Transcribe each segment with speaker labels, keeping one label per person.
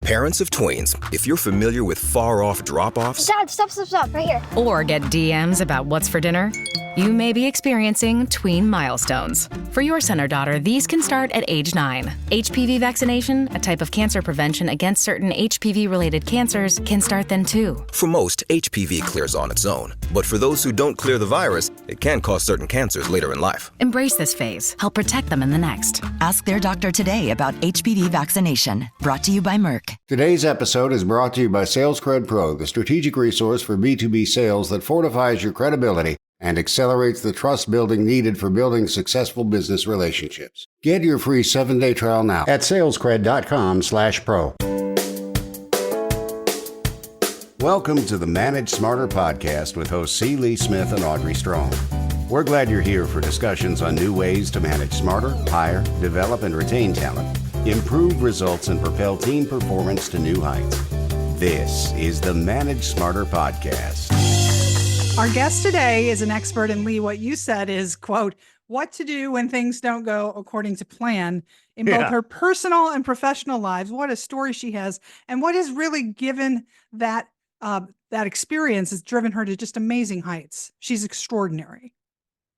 Speaker 1: Parents of tweens, if you're familiar with far-off drop-offs...
Speaker 2: Dad, stop, right here.
Speaker 3: Or get DMs about what's for dinner, you may be experiencing tween milestones. For your son or daughter, these can start at age 9. HPV vaccination, a type of cancer prevention against certain HPV-related cancers, can start then too.
Speaker 1: For most, HPV clears on its own. But for those who don't clear the virus, it can cause certain cancers later in life.
Speaker 3: Embrace this phase. Help protect them in the next.
Speaker 4: Ask their doctor today about HPV vaccination. Brought to you by Merck.
Speaker 5: Today's episode is brought to you by SalesCred Pro, the strategic resource for B2B sales that fortifies your credibility and accelerates the trust building needed for building successful business relationships. Get your free 7-day trial now at salescred.com/pro. Welcome to the Manage Smarter podcast with hosts C. Lee Smith and Audrey Strong. We're glad you're here for discussions on new ways to manage smarter, hire, develop, and retain talent, improve results, and propel team performance to new heights. This is the Manage Smarter podcast.
Speaker 6: Our guest today is an expert, and Lee, what you said is, quote, what to do when things don't go according to plan in both her personal and professional lives. What a story she has, and what has really given that experience has driven her to just amazing heights. She's extraordinary.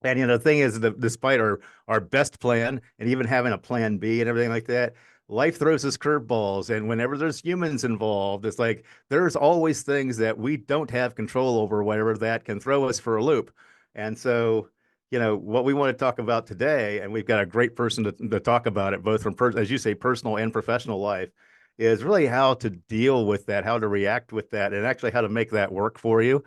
Speaker 7: And, the thing is that despite our best plan and even having a plan B and everything like that, life throws us curveballs. And whenever there's humans involved, it's like there's always things that we don't have control over, whatever that can throw us for a loop. And so, what we want to talk about today, and we've got a great person to talk about it, both from, as you say, personal and professional life, is really how to deal with that, how to react with that, and actually how to make that work for you.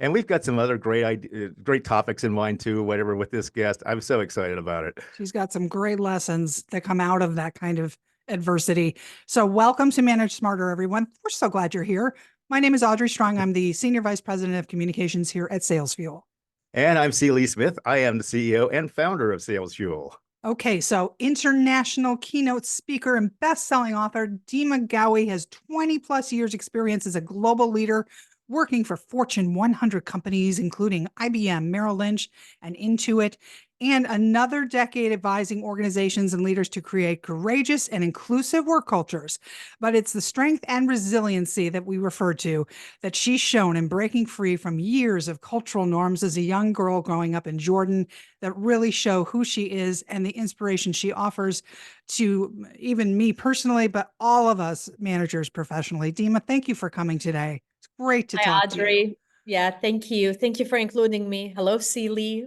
Speaker 7: And we've got some other great topics in mind too, whatever, with this guest. I'm so excited about it.
Speaker 6: She's got some great lessons that come out of that kind of adversity. So welcome to Manage Smarter, everyone. We're so glad you're here. My name is Audrey Strong. I'm the Senior Vice President of Communications here at Sales Fuel.
Speaker 7: And I'm C. Lee Smith. I am the CEO and founder of Sales Fuel.
Speaker 6: Okay, so international keynote speaker and best-selling author Dima Ghawi has 20 plus years experience as a global leader working for Fortune 100 companies, including IBM, Merrill Lynch, and Intuit, and another decade advising organizations and leaders to create courageous and inclusive work cultures. But it's the strength and resiliency that we refer to that she's shown in breaking free from years of cultural norms as a young girl growing up in Jordan that really show who she is and the inspiration she offers to even me personally, but all of us managers professionally. Dima, thank you for coming today. It's great to talk to you.
Speaker 8: Audrey. Yeah, thank you. Thank you for including me. Hello, C. Lee.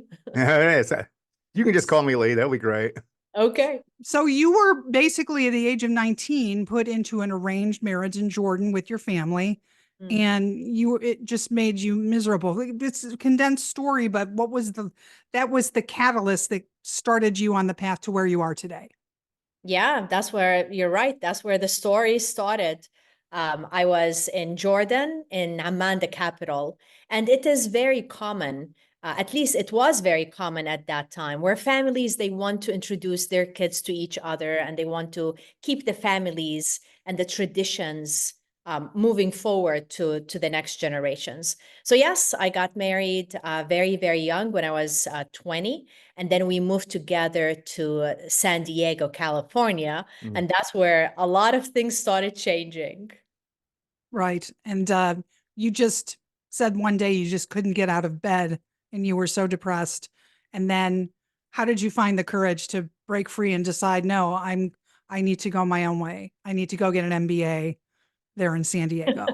Speaker 7: You can just call me Lee. That'd be great.
Speaker 8: Okay.
Speaker 6: So you were basically at the age of 19 put into an arranged marriage in Jordan with your family, and it just made you miserable. It's a condensed story, but that was the catalyst that started you on the path to where you are today.
Speaker 8: Yeah, that's where you're right. That's where the story started. I was in Jordan, in Amman, the capital, and it is very common. At least it was very common at that time, where families, they want to introduce their kids to each other, and they want to keep the families and the traditions moving forward to the next generations. So yes, I got married very, very young when I was 20. And then we moved together to San Diego, California. And that's where a lot of things started changing.
Speaker 6: Right. And you just said one day you just couldn't get out of bed and you were so depressed. And then how did you find the courage to break free and decide, no, I need to go my own way. I need to go get an MBA there in San Diego.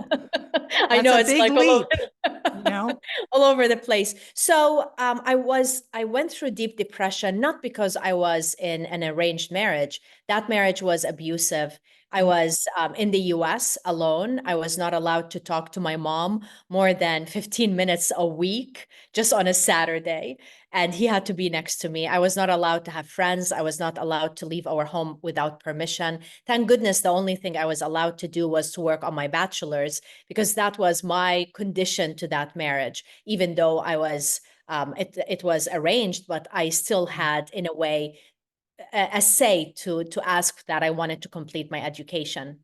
Speaker 8: I know it's like all over the place. So I went through deep depression, not because I was in an arranged marriage. That marriage was abusive. I was in the US alone. I was not allowed to talk to my mom more than 15 minutes a week, just on a Saturday. And he had to be next to me. I was not allowed to have friends. I was not allowed to leave our home without permission. Thank goodness the only thing I was allowed to do was to work on my bachelor's, because that was my condition to that marriage. Even though I was, it was arranged, but I still had, in a way, a say to ask that I wanted to complete my education.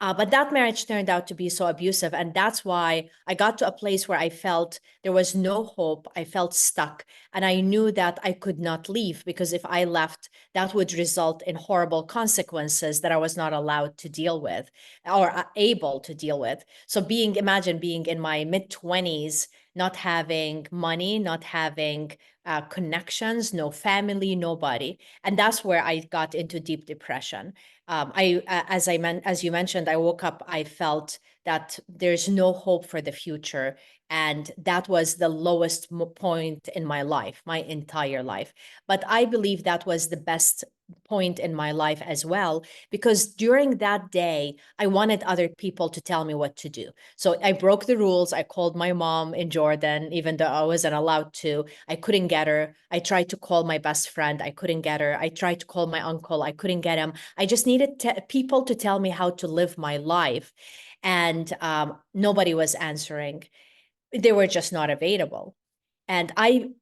Speaker 8: But that marriage turned out to be so abusive. And that's why I got to a place where I felt there was no hope. I felt stuck. And I knew that I could not leave, because if I left, that would result in horrible consequences that I was not allowed to deal with, or able to deal with. So imagine being in my mid-20s, not having money, not having connections, no family, nobody. And that's where I got into deep depression. As you mentioned, I woke up, I felt that there's no hope for the future. And that was the lowest point in my life, my entire life. But I believe that was the best point in my life as well, because during that day, I wanted other people to tell me what to do. So I broke the rules. I called my mom in Jordan, even though I wasn't allowed to. I couldn't get her. I tried to call my best friend. I couldn't get her. I tried to call my uncle. I couldn't get him. I just needed people to tell me how to live my life. And nobody was answering. They were just not available. And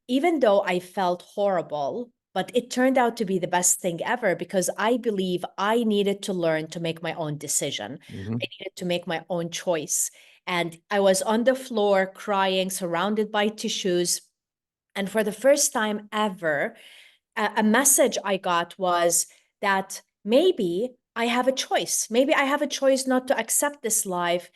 Speaker 8: even though I felt horrible, but it turned out to be the best thing ever, because I believe I needed to learn to make my own decision.
Speaker 7: Mm-hmm.
Speaker 8: I needed to make my own choice. And I was on the floor crying, surrounded by tissues. And for the first time ever, a message I got was that maybe I have a choice. Maybe I have a choice not to accept this life,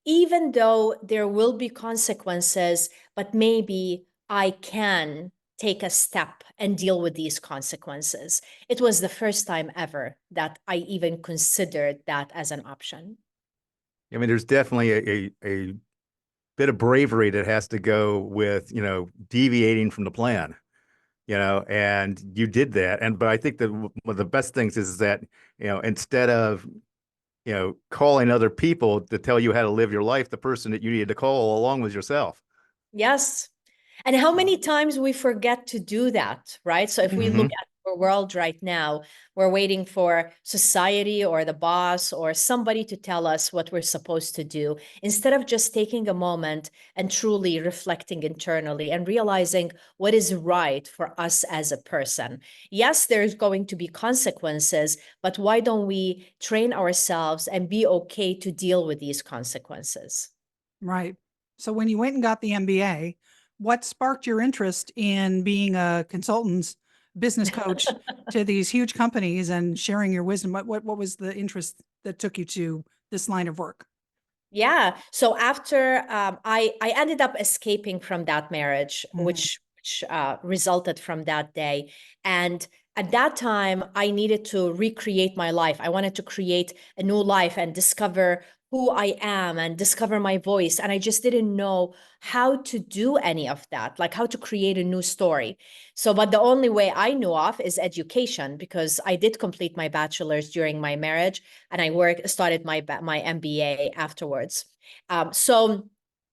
Speaker 8: even though there will be consequences, but maybe I can take a step and deal with these consequences. It was the first time ever that I even considered that as an option.
Speaker 7: I mean, there's definitely a bit of bravery that has to go with, deviating from the plan, and you did that. But I think that one of the best things is that, instead of, calling other people to tell you how to live your life, the person that you needed to call along was yourself.
Speaker 8: Yes. And how many times we forget to do that, right? So if we look at our world right now, we're waiting for society or the boss or somebody to tell us what we're supposed to do, instead of just taking a moment and truly reflecting internally and realizing what is right for us as a person. Yes, there's going to be consequences, but why don't we train ourselves and be okay to deal with these consequences?
Speaker 6: Right. So when you went and got the MBA, what sparked your interest in being a consultant, business coach to these huge companies and sharing your wisdom? What was the interest that took you to this line of work?
Speaker 8: Yeah. So after I ended up escaping from that marriage, which resulted from that day. And at that time, I needed to recreate my life. I wanted to create a new life and discover who I am and discover my voice. And I just didn't know how to do any of that, like how to create a new story. So, but the only way I knew of is education, because I did complete my bachelor's during my marriage, and I started my MBA afterwards. So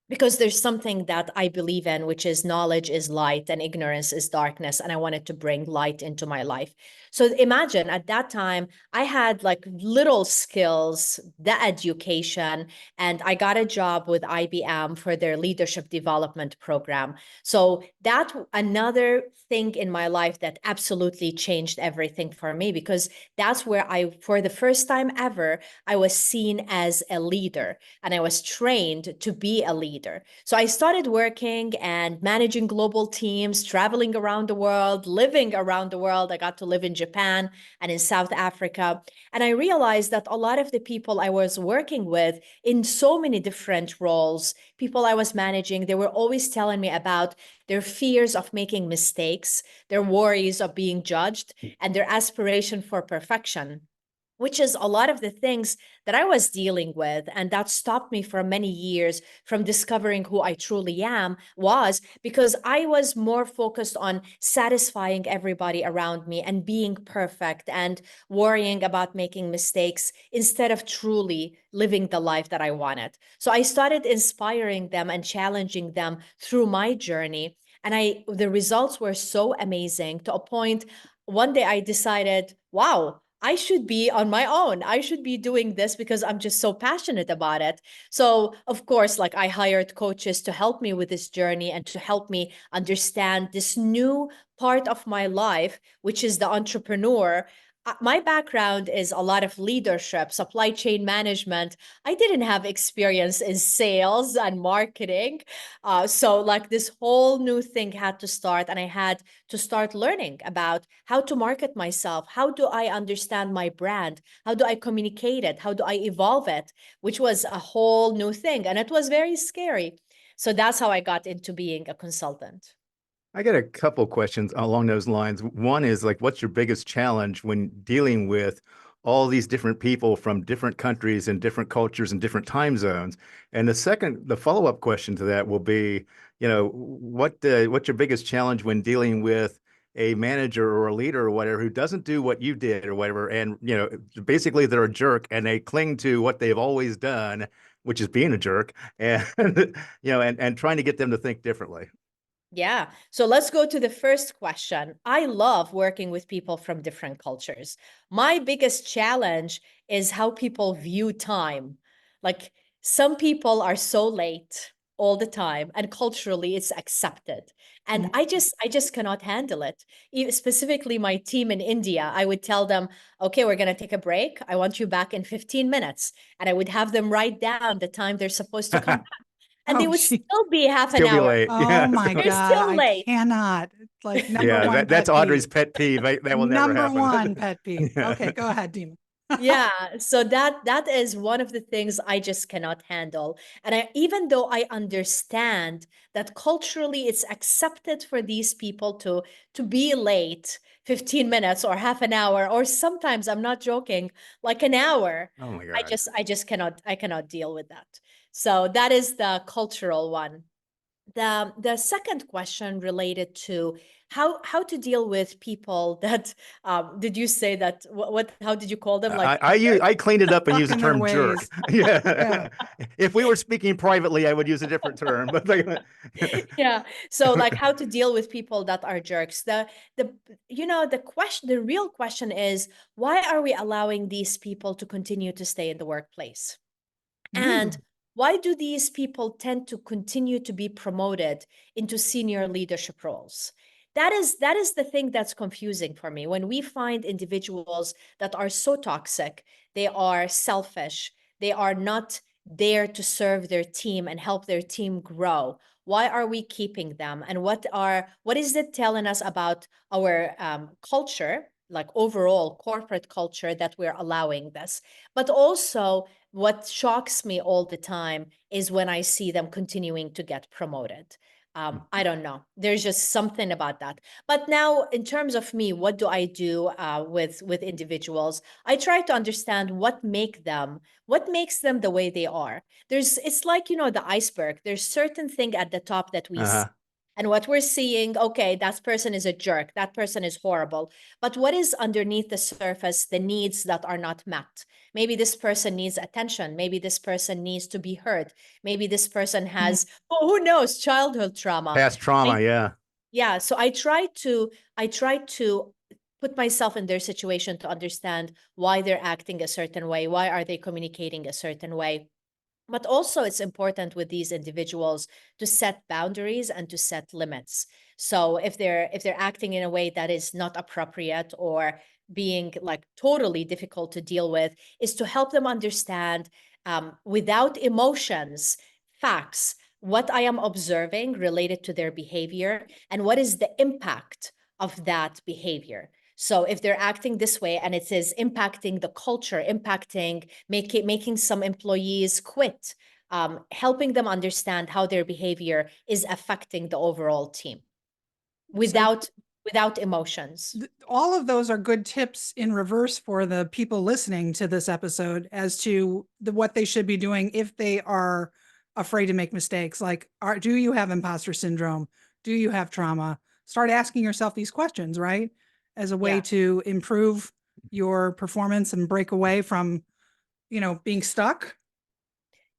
Speaker 8: because there's something that I believe in, which is knowledge is light and ignorance is darkness. And I wanted to bring light into my life. So imagine at that time, I had like little skills, the education, and I got a job with IBM for their leadership development program. So that another thing in my life that absolutely changed everything for me, because that's where for the first time ever, I was seen as a leader and I was trained to be a leader. So I started working and managing global teams, traveling around the world, living around the world. I got to live in Japan and in South Africa. And I realized that a lot of the people I was working with in so many different roles, people I was managing, they were always telling me about their fears of making mistakes, their worries of being judged, and their aspiration for perfection, which is a lot of the things that I was dealing with. And that stopped me for many years from discovering who I truly was because I was more focused on satisfying everybody around me and being perfect and worrying about making mistakes instead of truly living the life that I wanted. So I started inspiring them and challenging them through my journey. And the results were so amazing, to a point, one day I decided, wow, I should be on my own. I should be doing this because I'm just so passionate about it. So, of course, like I hired coaches to help me with this journey and to help me understand this new part of my life, which is the entrepreneur. my background is a lot of leadership, supply chain management. I didn't have experience in sales and marketing. So like this whole new thing had to start, and I had to start learning about how to market myself. How do I understand my brand? How do I communicate it? How do I evolve it? Which was a whole new thing. And it was very scary. So that's how I got into being a consultant.
Speaker 7: I got a couple questions along those lines. One is like, what's your biggest challenge when dealing with all these different people from different countries and different cultures and different time zones? And the follow-up question to that will be, what's your biggest challenge when dealing with a manager or a leader or whatever who doesn't do what you did or whatever, and basically they're a jerk and they cling to what they've always done, which is being a jerk, and and trying to get them to think differently.
Speaker 8: Yeah. So let's go to the first question. I love working with people from different cultures. My biggest challenge is how people view time. Like some people are so late all the time, and culturally it's accepted. And I just cannot handle it. Specifically my team in India, I would tell them, okay, we're going to take a break. I want you back in 15 minutes. And I would have them write down the time they're supposed to come back. And they would still be half an hour.
Speaker 7: Late.
Speaker 6: Oh my
Speaker 8: They're
Speaker 6: God.
Speaker 8: still late.
Speaker 6: I cannot. Like number one.
Speaker 7: That's Audrey's pet peeve. That will never happen.
Speaker 6: Number one pet peeve. Okay, go ahead, Dima.
Speaker 8: Yeah. So that is one of the things I just cannot handle. And even though I understand that culturally it's accepted for these people to be late 15 minutes or half an hour, or sometimes, I'm not joking, like an hour.
Speaker 7: Oh my God.
Speaker 8: I cannot deal with that. So that is the cultural one. The second question related to how to deal with people that did you say that what how did you call them? Like
Speaker 7: I cleaned it up and used the term jerk.
Speaker 6: Yeah.
Speaker 7: If we were speaking privately, I would use a different term. But
Speaker 8: yeah. So like how to deal with people that are jerks. The real question is, why are we allowing these people to continue to stay in the workplace? And why do these people tend to continue to be promoted into senior leadership roles? That is the thing that's confusing for me. When we find individuals that are so toxic, they are selfish, they are not there to serve their team and help their team grow. Why are we keeping them? And what is it telling us about our culture, like overall corporate culture, that we're allowing this? But also, what shocks me all the time is when I see them continuing to get promoted. I don't know. There's just something about that. But now, in terms of me, what do I do with individuals? I try to understand what makes them the way they are. It's like, the iceberg. There's certain thing at the top that we see. And what we're seeing, okay, that person is a jerk. That person is horrible. But what is underneath the surface, the needs that are not met? Maybe this person needs attention. Maybe this person needs to be heard. Maybe this person has, who knows, childhood trauma.
Speaker 7: Past trauma, yeah.
Speaker 8: Yeah. So I try to put myself in their situation to understand why they're acting a certain way. Why are they communicating a certain way? But also it's important with these individuals to set boundaries and to set limits. So if they're acting in a way that is not appropriate or being like totally difficult to deal with, is to help them understand without emotions, facts, what I am observing related to their behavior and what is the impact of that behavior. So if they're acting this way and it is impacting the culture, making some employees quit, helping them understand how their behavior is affecting the overall team without emotions.
Speaker 6: All of those are good tips in reverse for the people listening to this episode as to what they should be doing if they are afraid to make mistakes. Like, do you have imposter syndrome? Do you have trauma? Start asking yourself these questions, right? As a way to improve your performance and break away from, being stuck.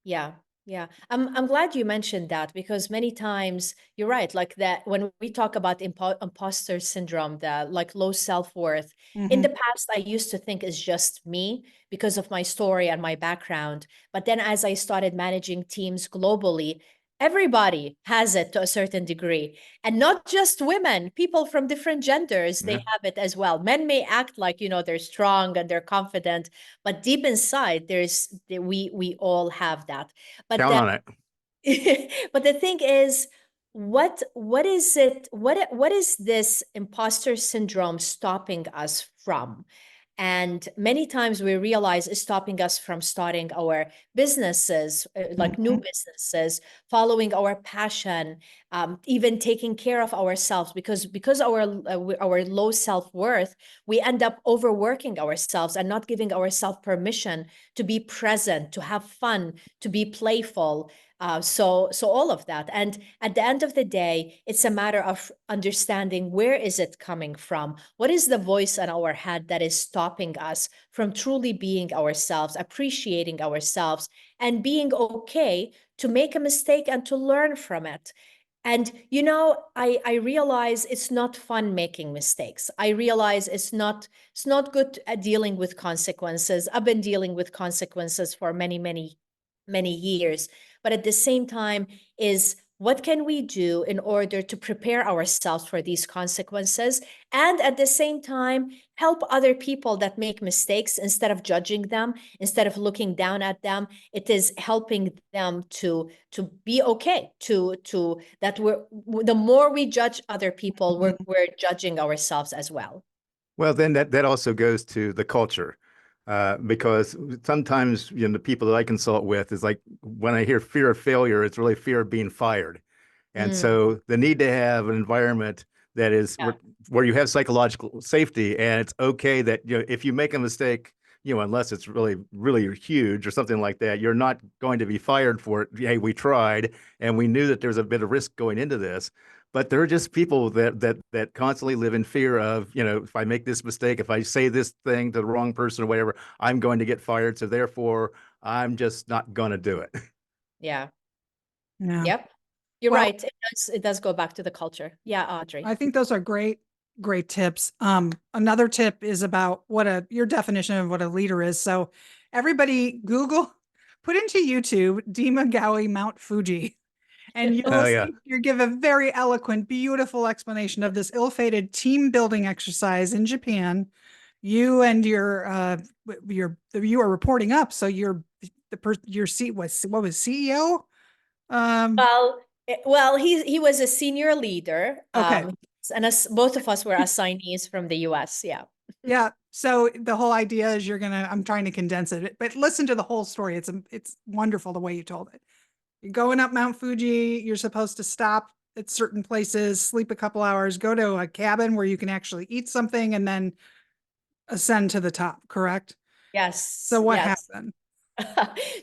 Speaker 8: Yeah. Yeah. I'm glad you mentioned that, because many times you're right. Like that, when we talk about imposter syndrome, the like low self-worth, in the past, I used to think it's just me because of my story and my background. But then as I started managing teams globally, Everybody has it to a certain degree, and not just women, people from different genders, they have it as well. Men may act like, they're strong and they're confident, but deep inside we all have that. But
Speaker 7: Count on
Speaker 8: it. But the thing is, what is it? What is this imposter syndrome stopping us from? And many times we realize it's stopping us from starting our businesses, like new businesses, following our passion, even taking care of ourselves, because our low self-worth, we end up overworking ourselves and not giving ourselves permission to be present, to have fun, to be playful. So all of that. And at the end of the day, it's a matter of understanding, where is it coming from? What is the voice in our head that is stopping us from truly being ourselves, appreciating ourselves, and being okay to make a mistake and to learn from it? And, I realize it's not fun making mistakes. I realize it's not good at dealing with consequences. I've been dealing with consequences for many, many, many years. But at the same time, is what can we do in order to prepare ourselves for these consequences? And at the same time, help other people that make mistakes, instead of judging them, instead of looking down at them. It is helping them to be okay, to that the more we judge other people, we're judging ourselves as well.
Speaker 7: Well, then that also goes to the culture. Because sometimes, the people that I consult with is like, when I hear fear of failure, it's really fear of being fired. And so the need to have an environment that is where you have psychological safety, and it's okay that, if you make a mistake, unless it's really, really huge or something like that, you're not going to be fired for it. Hey, we tried, and we knew that there's a bit of risk going into this. But there are just people that constantly live in fear of, if I make this mistake, if I say this thing to the wrong person or whatever, I'm going to get fired. So therefore, I'm just not going to do it.
Speaker 8: Yeah.
Speaker 6: Yeah.
Speaker 8: Yep. You're right. It does go back to the culture. Yeah, Audrey.
Speaker 6: I think those are great tips. Another tip is about your definition of what a leader is. So everybody put into YouTube, Dima Ghawi, Mount Fuji. And you give a very eloquent, beautiful explanation of this ill-fated team building exercise in Japan. You and you are reporting up. So your seat was, what was CEO?
Speaker 8: Well, he was a senior leader.
Speaker 6: Okay.
Speaker 8: And both of us were assignees from the US. Yeah.
Speaker 6: Yeah. So the whole idea is I'm trying to condense it, but listen to the whole story. It's wonderful the way you told it. You're going up Mount Fuji. You're supposed to stop at certain places, sleep a couple hours, go to a cabin where you can actually eat something, and then ascend to the top, correct?
Speaker 8: Yes.
Speaker 6: So what happened?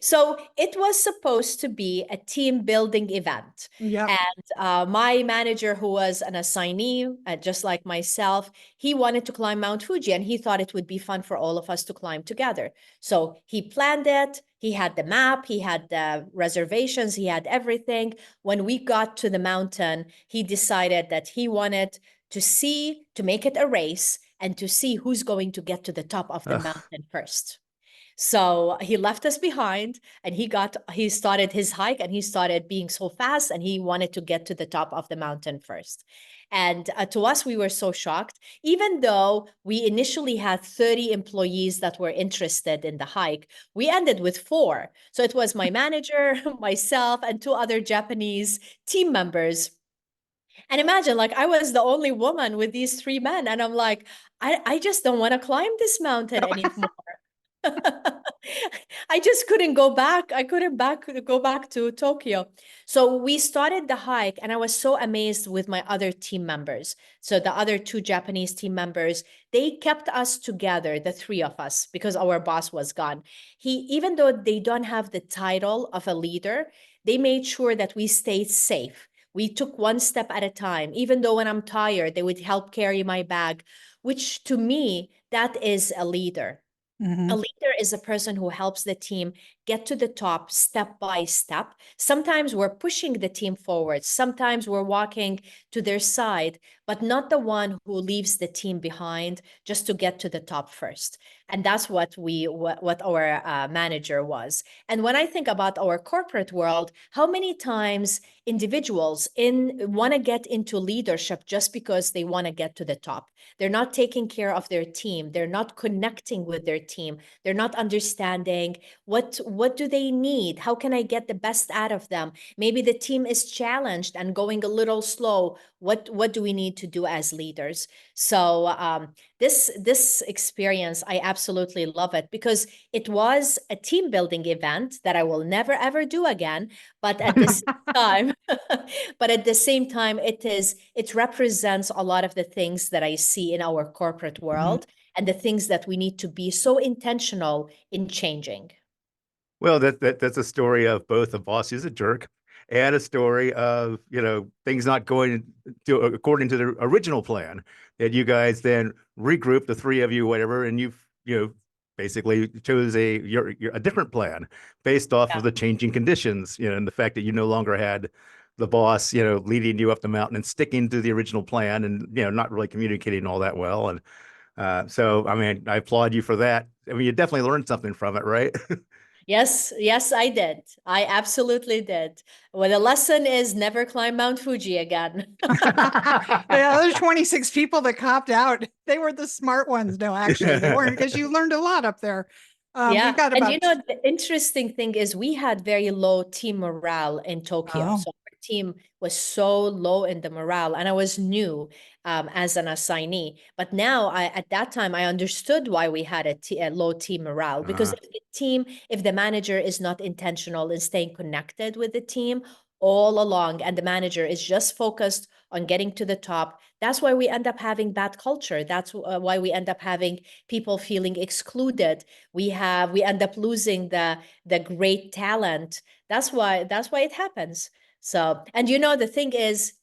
Speaker 8: So it was supposed to be a team building event.
Speaker 6: Yeah.
Speaker 8: And my manager, who was an assignee, just like myself, he wanted to climb Mount Fuji, and he thought it would be fun for all of us to climb together. So he planned it. He had the map, he had the reservations, he had everything. When we got to the mountain, he decided that he wanted to make it a race and to see who's going to get to the top of the mountain first. So he left us behind, and he started his hike, and he started being so fast, and he wanted to get to the top of the mountain first. And to us, we were so shocked, even though we initially had 30 employees that were interested in the hike. We ended with 4. So it was my manager, myself, and 2 other Japanese team members. And imagine, like, I was the only woman with these 3 men. And I'm like, I just don't want to climb this mountain anymore. I just couldn't go back. I couldn't go back to Tokyo. So we started the hike, and I was so amazed with my other team members. So the other 2 Japanese team members, they kept us together, the 3 of us, because our boss was gone. Even though they don't have the title of a leader, they made sure that we stayed safe. We took one step at a time. Even though when I'm tired, they would help carry my bag, which to me, that is a leader.
Speaker 6: Mm-hmm.
Speaker 8: A leader is a person who helps the team get to the top step by step. Sometimes we're pushing the team forward. Sometimes we're walking to their side, but not the one who leaves the team behind just to get to the top first. And that's what our manager was. And when I think about our corporate world, how many times individuals want to get into leadership just because they want to get to the top. They're not taking care of their team. They're not connecting with their team. They're not understanding what do they need? How can I get the best out of them? Maybe the team is challenged and going a little slow. What do we need to do as leaders? So this experience, I absolutely love it because it was a team building event that I will never ever do again. But at this time, it represents a lot of the things that I see in our corporate world and the things that we need to be so intentional in changing.
Speaker 7: Well, that's a story of both a boss who's a jerk and a story of, things not going according to the original plan, that you guys then regroup, the three of you, whatever, and you basically chose a different plan based off of the changing conditions, and the fact that you no longer had the boss, leading you up the mountain and sticking to the original plan and, not really communicating all that well. And so, I mean, I applaud you for that. I mean, you definitely learned something from it, right?
Speaker 8: Yes, I did. I absolutely did. Well, the lesson is never climb Mount Fuji again.
Speaker 6: The other 26 people that copped out, they were the smart ones. No, actually, they weren't, because you learned a lot up there.
Speaker 8: Yeah, and the interesting thing is we had very low team morale in Tokyo. So our team was so low in the morale, and I was new as an assignee. But now, at that time, I understood why we had a low team morale, because if the manager is not intentional in staying connected with the team all along, and the manager is just focused on getting to the top, that's why we end up having bad culture. That's why we end up having people feeling excluded. We end up losing the great talent. That's why it happens. So, and the thing is,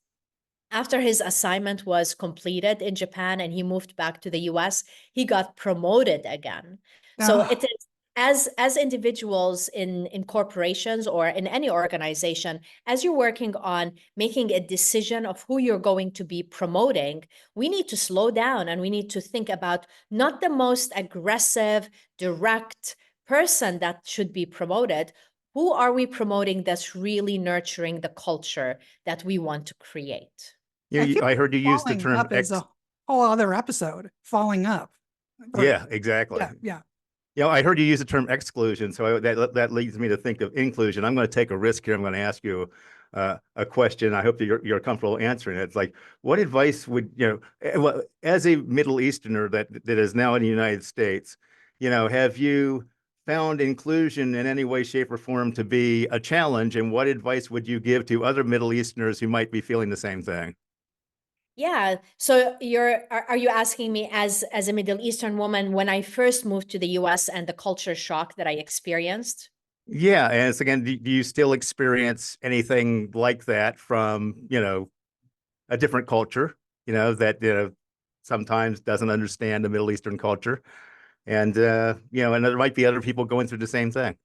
Speaker 8: after his assignment was completed in Japan and he moved back to the US, he got promoted again. So it is, as individuals in corporations or in any organization, as you're working on making a decision of who you're going to be promoting, we need to slow down and we need to think about not the most aggressive, direct person that should be promoted. Who are we promoting that's really nurturing the culture that we want to create?
Speaker 7: I heard you use the term
Speaker 6: up as a whole other episode, falling up.
Speaker 7: Yeah, exactly.
Speaker 6: Yeah.
Speaker 7: I heard you use the term exclusion, so that leads me to think of inclusion. I'm going to take a risk here. I'm going to ask you a question. I hope that you're comfortable answering it. It's like, what advice would, as a Middle Easterner that is now in the United States, have you found inclusion in any way, shape, or form to be a challenge? And what advice would you give to other Middle Easterners who might be feeling the same thing?
Speaker 8: Yeah. So are you asking me as a Middle Eastern woman when I first moved to the US and the culture shock that I experienced?
Speaker 7: Yeah. And it's, again, do you still experience anything like that from, a different culture, that, sometimes doesn't understand the Middle Eastern culture? And, and there might be other people going through the same thing.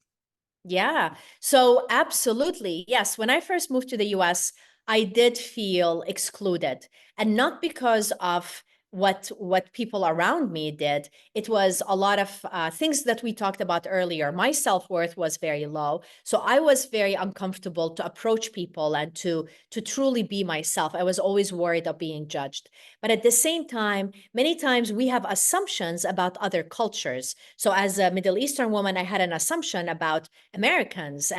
Speaker 8: Yeah. So absolutely. Yes. When I first moved to the US, I did feel excluded, and not because of what people around me did. It was a lot of things that we talked about earlier. My self-worth was very low, so I was very uncomfortable to approach people and to truly be myself. I was always worried of being judged. But at the same time, many times we have assumptions about other cultures. So as a Middle Eastern woman, I had an assumption about Americans,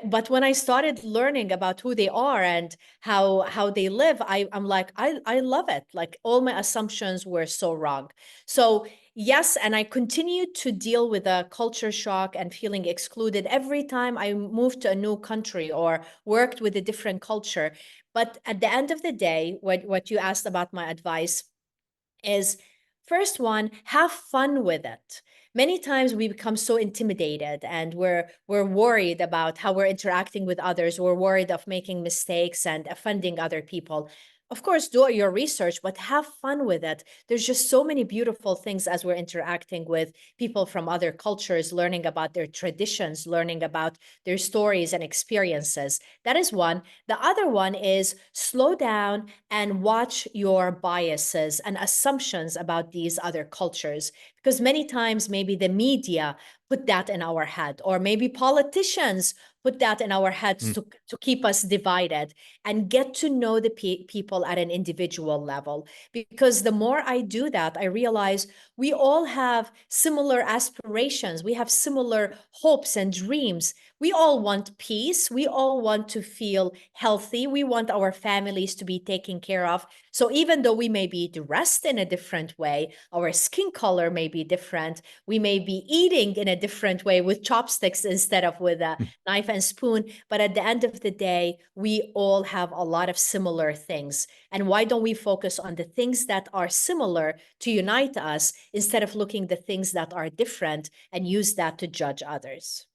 Speaker 8: but when I started learning about who they are and how they live, I'm like, I love it. Like, all my assumptions were so wrong. So yes, and I continued to deal with a culture shock and feeling excluded every time I moved to a new country or worked with a different culture. But at the end of the day, what you asked about my advice is, first one, have fun with it. Many times we become so intimidated and we're worried about how we're interacting with others. We're worried of making mistakes and offending other people. of course, do your research, but have fun with it. There's just so many beautiful things as we're interacting with people from other cultures, learning about their traditions, learning about their stories and experiences. That is one. The other one is slow down and watch your biases and assumptions about these other cultures. Because many times, maybe the media put that in our head, or maybe politicians put that in our heads to keep us divided, and get to know the people at an individual level. Because the more I do that, I realize we all have similar aspirations. We have similar hopes and dreams. We all want peace. We all want to feel healthy. We want our families to be taken care of. So even though we may be dressed in a different way, our skin color may be different, we may be eating in a different way with chopsticks instead of with a knife and spoon, but at the end of the day, we all have a lot of similar things. And why don't we focus on the things that are similar to unite us instead of looking the things that are different and use that to judge others?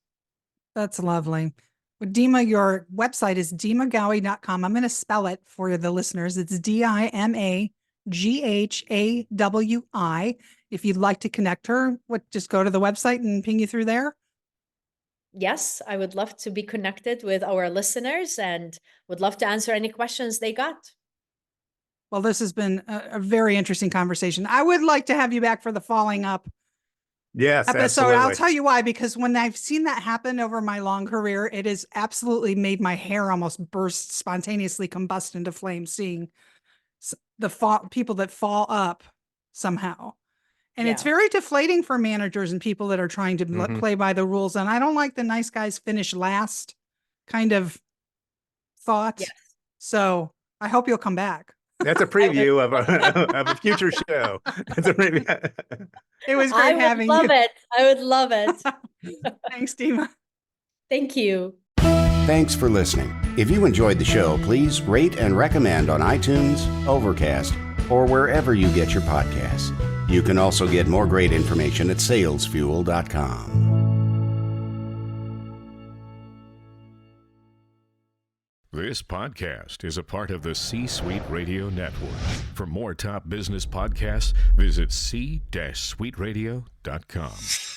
Speaker 6: That's lovely. Well, Dima, your website is dimaghawi.com. I'm going to spell it for the listeners. It's DIMAGHAWI. If you'd like to connect her, just go to the website and ping you through there?
Speaker 8: Yes, I would love to be connected with our listeners and would love to answer any questions they got.
Speaker 6: Well, this has been a very interesting conversation. I would like to have you back for the Falling Up episode.
Speaker 7: Absolutely.
Speaker 6: I'll tell you why, because when I've seen that happen over my long career, it has absolutely made my hair almost burst, spontaneously combust into flames, seeing the people that fall up somehow. And it's very deflating for managers and people that are trying to play by the rules. And I don't like the nice guys finish last kind of thought. Yes. So I hope you'll come back.
Speaker 7: That's a preview of a future show.
Speaker 6: It was great having you.
Speaker 8: I would love it.
Speaker 6: Thanks, Dima.
Speaker 8: Thank you.
Speaker 5: Thanks for listening. If you enjoyed the show, please rate and recommend on iTunes, Overcast, or wherever you get your podcasts. You can also get more great information at salesfuel.com.
Speaker 2: This podcast is a part of the C-Suite Radio Network. For more top business podcasts, visit c-suiteradio.com.